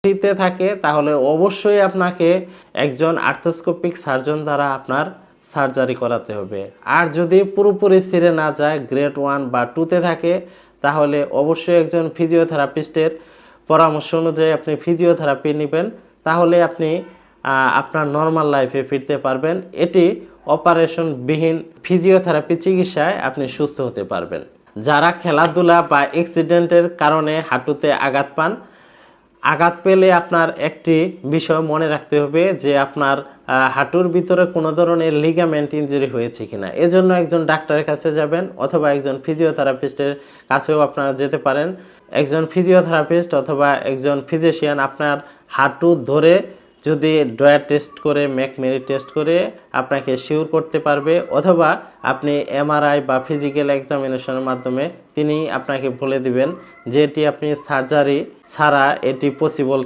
ফ্রিতে থাকে তাহলে অবশ্যই আপনাকে একজন আর্থ্রোস্কোপিক সার্জন দ্বারা আপনার সার্জারি করাতে হবে। আর যদি পুরোপুরি ছিঁড়ে না যায়, গ্রেড 1 বা 2-তে থাকে, তাহলে অবশ্যই একজন ফিজিওথেরাপিস্টের পরামর্শ অনুযায়ী আপনি ফিজিওথেরাপি নেবেন, তাহলে আপনি আপনার নর্মাল লাইফে ফিরতে পারবেন। এটি অপারেশনবিহীন ফিজিওথেরাপি চিকিৎসায় আপনি সুস্থ হতে পারবেন। যারা খেলাধুলা বা অ্যাক্সিডেন্টের কারণে হাঁটুতে আঘাত পান, আঘাত পেলে আপনার একটি বিষয় মনে রাখতে হবে যে আপনার হাঁটুর ভিতরে কোনো ধরনের লিগামেন্ট ইনজুরি হয়েছে কিনা। এজন্য একজন ডাক্তারের কাছে যাবেন অথবা একজন ফিজিওথেরাপিস্টের কাছেও আপনারা যেতে পারেন। একজন ফিজিওথেরাপিস্ট অথবা একজন ফিজিশিয়ান আপনার হাঁটু ধরে যদি ড্রয়ার টেস্ট করে, ম্যাকমেরি টেস্ট করে আপনাকে শিওর করতে পারবে, অথবা আপনি এমআরআই বা ফিজিক্যাল এক্সামিনেশনের মাধ্যমে তিনি আপনাকে বলে দিবেন যে এটি আপনি সার্জারি ছাড়া এটি পসিবল।